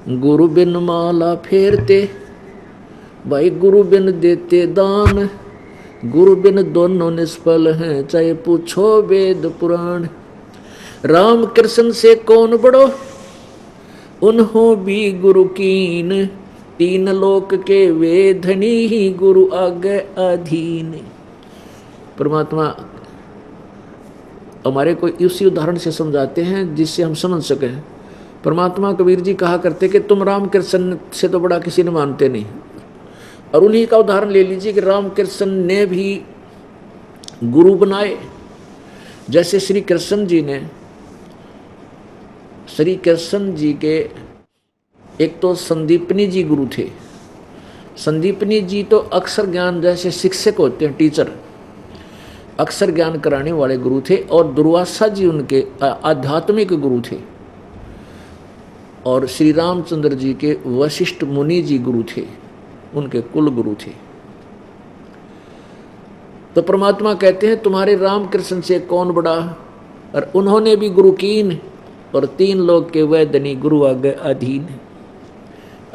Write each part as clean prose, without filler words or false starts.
गुरु बिन माला फेरते, भाई गुरु बिन देते दान, गुरु बिन दोनों निष्फल हैं, चाहे पूछो वेद पुराण। राम कृष्ण से कौन बड़ो, उन्हों भी गुरु कीन, तीन लोक के वे धनी ही गुरु आगे अधीन। परमात्मा हमारे को इसी उदाहरण से समझाते हैं जिससे हम समझ सकें। परमात्मा कबीर जी कहा करते कि तुम राम कृष्ण से तो बड़ा किसी ने मानते नहीं, और उन्हीं का उदाहरण ले लीजिए कि राम कृष्ण ने भी गुरु बनाए। जैसे श्री कृष्ण जी ने, श्री कृष्ण जी के एक तो संदीपनी जी गुरु थे। संदीपनी जी तो अक्षर ज्ञान जैसे शिक्षक होते हैं, टीचर, अक्षर ज्ञान कराने वाले गुरु थे। और दुर्वासा जी उनके आध्यात्मिक गुरु थे। और श्री रामचंद्र जी के वशिष्ठ मुनि जी गुरु थे, उनके कुल गुरु थे। तो परमात्मा कहते हैं तुम्हारे राम कृष्ण से कौन बड़ा, और उन्होंने भी गुरु कीन, और तीन लोग के वह धनी गुरु आगे अधीन।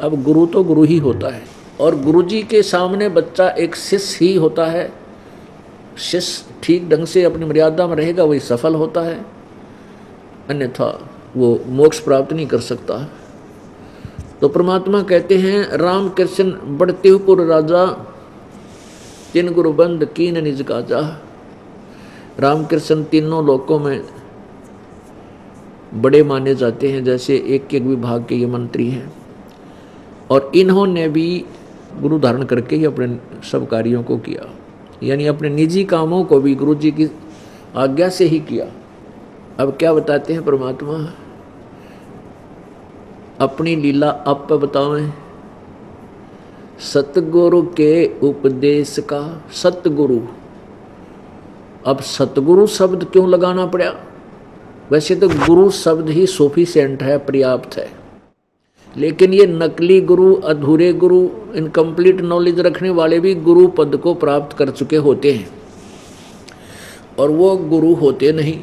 अब गुरु तो गुरु ही होता है, और गुरु जी के सामने बच्चा एक शिष्य ही होता है। शिष्य ठीक ढंग से अपनी मर्यादा में रहेगा वही सफल होता है, अन्यथा वो मोक्ष प्राप्त नहीं कर सकता। तो परमात्मा कहते हैं राम कृष्ण बढ़ते पुर राजा, तीन गुरु बंद कीन निज काजा। राम कृष्ण तीनों लोकों में बड़े माने जाते हैं, जैसे एक एक विभाग के ये मंत्री हैं। और इन्होंने भी गुरु धारण करके ही अपने सब कार्यों को किया, यानी अपने निजी कामों को भी गुरु जी की आज्ञा से ही किया। अब क्या बताते हैं परमात्मा, अपनी लीला आप पे बतावें। सतगुरु के उपदेश का, सतगुरु, अब सतगुरु शब्द क्यों लगाना पड़ा? वैसे तो गुरु शब्द ही सफिशिएंट है, पर्याप्त है, लेकिन ये नकली गुरु, अधूरे गुरु, इनकम्प्लीट नॉलेज रखने वाले भी गुरु पद को प्राप्त कर चुके होते हैं। और वो गुरु होते नहीं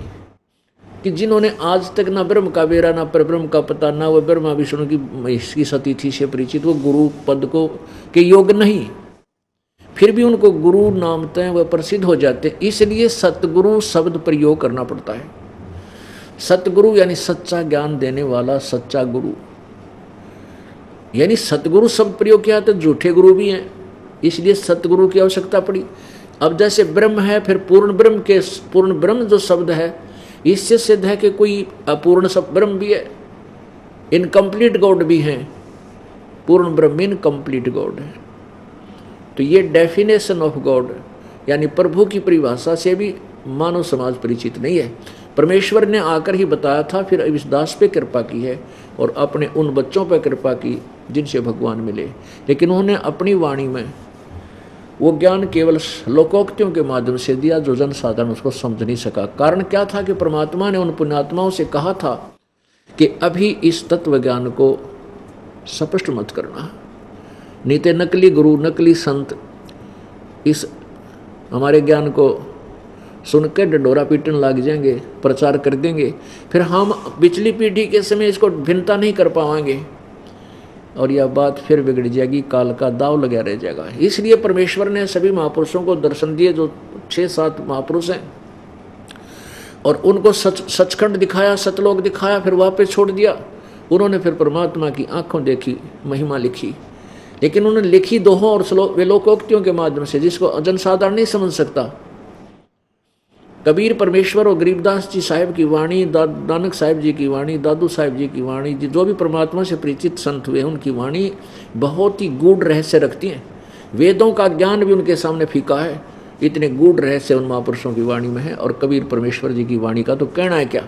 कि जिन्होंने आज तक ना ब्रह्म का बेरा, ना परब्रह्म का पता, ना वह ब्रह्मा विष्णु की महेश की सतीथि से परिचित, वो गुरु पद को के योग नहीं, फिर भी उनको गुरु नामते वह प्रसिद्ध हो जाते। इसलिए सतगुरु शब्द प्रयोग करना पड़ता है। सतगुरु यानी सच्चा ज्ञान देने वाला सच्चा गुरु, यानी सतगुरु शब्द प्रयोग किया तो झूठे गुरु भी हैं, इसलिए सतगुरु की आवश्यकता पड़ी। अब जैसे ब्रह्म है, फिर पूर्ण ब्रह्म के, पूर्ण ब्रह्म जो शब्द है, इससे सिद्ध है कि कोई अपूर्ण सब ब्रह्म भी है, इनकम्प्लीट गॉड भी हैं। पूर्ण ब्रह्म इनकम्प्लीट गॉड है। तो ये डेफिनेशन ऑफ गॉड यानी प्रभु की परिभाषा से भी मानव समाज परिचित नहीं है। परमेश्वर ने आकर ही बताया था, फिर इस दास पे कृपा की है और अपने उन बच्चों पर कृपा की जिनसे भगवान मिले। लेकिन उन्होंने अपनी वाणी में वो ज्ञान केवल लोकोक्तियों के माध्यम से दिया जो जन साधारण उसको समझ नहीं सका। कारण क्या था कि परमात्मा ने उन पुण्यात्माओं से कहा था कि अभी इस तत्व ज्ञान को स्पष्ट मत करना, नहीं तो नकली गुरु, नकली संत इस हमारे ज्ञान को सुनकर डंडोरा पीटने लग जाएंगे, प्रचार कर देंगे, फिर हम पिछली पीढ़ी के समय इसको भिन्नता नहीं कर पाएंगे और यह बात फिर बिगड़ जाएगी, काल का दाव लगा रह जाएगा। इसलिए परमेश्वर ने सभी महापुरुषों को दर्शन दिए, जो 6-7 महापुरुष हैं, और उनको सचखंड दिखाया, सतलोक दिखाया, फिर वापस छोड़ दिया। उन्होंने फिर परमात्मा की आंखों देखी, महिमा लिखी, लेकिन उन्होंने लिखी दोहों और वे लोकोक्तियों के माध्यम से, जिसको जनसाधारण नहीं समझ सकता। कबीर परमेश्वर और गरीबदास जी साहिब की वाणी, नानक साहिब जी की वाणी, दादू साहिब जी की वाणी, जो भी परमात्मा से परिचित संत हुए उनकी वाणी बहुत ही गूढ़ रहस्य रखती हैं। वेदों का ज्ञान भी उनके सामने फीका है, इतने गूढ़ रहस्य उन महापुरुषों की वाणी में है। और कबीर परमेश्वर जी की वाणी का तो कहना है क्या।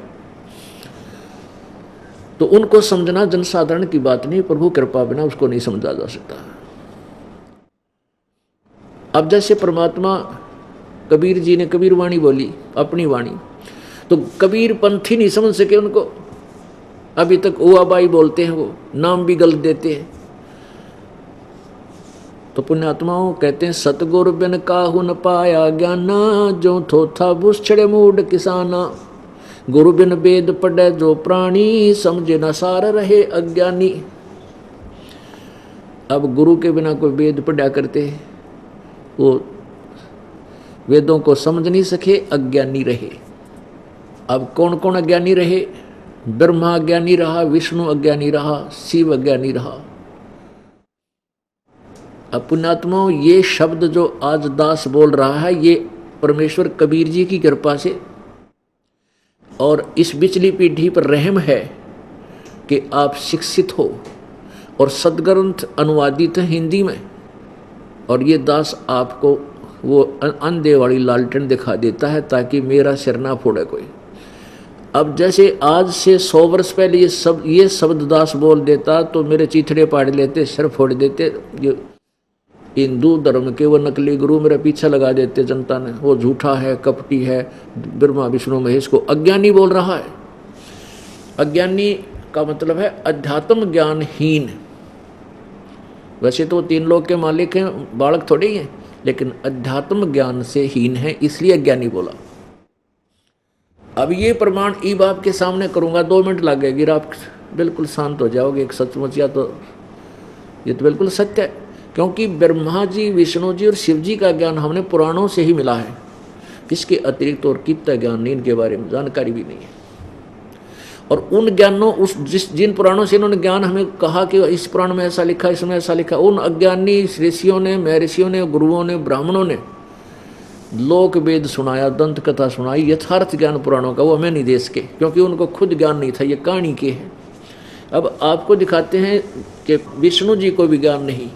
तो उनको समझना जनसाधारण की बात नहीं, प्रभु कृपा बिना उसको नहीं समझा जा सकता। अब जैसे परमात्मा, कबीर जी ने कबीर वाणी बोली, अपनी वाणी, तो कबीर पंथी नहीं समझ सके उनको। अभी तक ओआबाई बोलते हैं, वो नाम भी गलत देते हैं। तो पुण्यात्माओं कहते हैं सतगुरु बिन काहू न पाया ज्ञाना, जो थोथा बुछड़े मूड किसाना। गुरु बिन वेद पढ़े जो प्राणी, समझे न सार रहे अज्ञानी। अब गुरु के बिना कोई वेद पढ़ा करते, वो वेदों को समझ नहीं सके, अज्ञानी रहे। अब कौन कौन अज्ञानी रहे? ब्रह्मा अज्ञानी रहा, विष्णु अज्ञानी रहा, शिव अज्ञानी रहा। अब पुण्यात्माओं, ये शब्द जो आज दास बोल रहा है, ये परमेश्वर कबीर जी की कृपा से और इस बिचली पीढ़ी पर रहम है कि आप शिक्षित हो और सदग्रंथ अनुवादित है हिंदी में, और ये दास आपको वो अंधे वाली लालटेन दिखा देता है ताकि मेरा सिर ना फोड़े कोई। अब जैसे आज से 100 वर्ष पहले ये शब्द दास बोल देता तो मेरे चीथड़े पाड़ लेते, सिर फोड़ देते। ये हिंदू धर्म के वो नकली गुरु मेरा पीछा लगा देते जनता ने, वो झूठा है, कपटी है, ब्रह्मा विष्णु महेश को अज्ञानी बोल रहा है। अज्ञानी का मतलब है अध्यात्म ज्ञानहीन। वैसे तो 3 लोक के मालिक हैं, बालक थोड़े ही हैं, लेकिन अध्यात्म ज्ञान से हीन है, इसलिए अज्ञानी बोला। अब ये प्रमाण ई बाप के सामने करूंगा, 2 मिनट लगेगी, आप बिल्कुल शांत हो जाओगे। एक सचमुच या तो ये तो बिल्कुल सत्य है, क्योंकि ब्रह्मा जी, विष्णु जी और शिव जी का ज्ञान हमने पुराणों से ही मिला है। इसके अतिरिक्त और कितना ज्ञान नहीं, इनके बारे में जानकारी भी नहीं है। और उन ज्ञानों जिन पुराणों से इन्होंने ज्ञान हमें कहा कि इस पुराण में ऐसा लिखा, इसमें ऐसा लिखा, उन अज्ञानी ऋषियों ने, महर्षियों ने, गुरुओं ने, ब्राह्मणों ने लोक वेद सुनाया, दंत कथा सुनाई, यथार्थ ज्ञान पुराणों का वो हमें नहीं दे सके, क्योंकि उनको खुद ज्ञान नहीं था, ये कहानी के हैं। अब आपको दिखाते हैं कि विष्णु जी को भी ज्ञान नहीं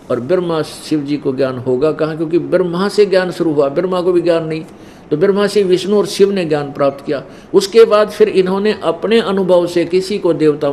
और ब्रह्मा शिव जी को ज्ञान होगा कहाँ, क्योंकि ब्रह्मा से ज्ञान शुरू हुआ, ब्रह्मा को भी ज्ञान नहीं, तो ब्रह्मा से विष्णु और शिव ने ज्ञान प्राप्त किया। उसके बाद फिर इन्होंने अपने अनुभव से किसी को देवता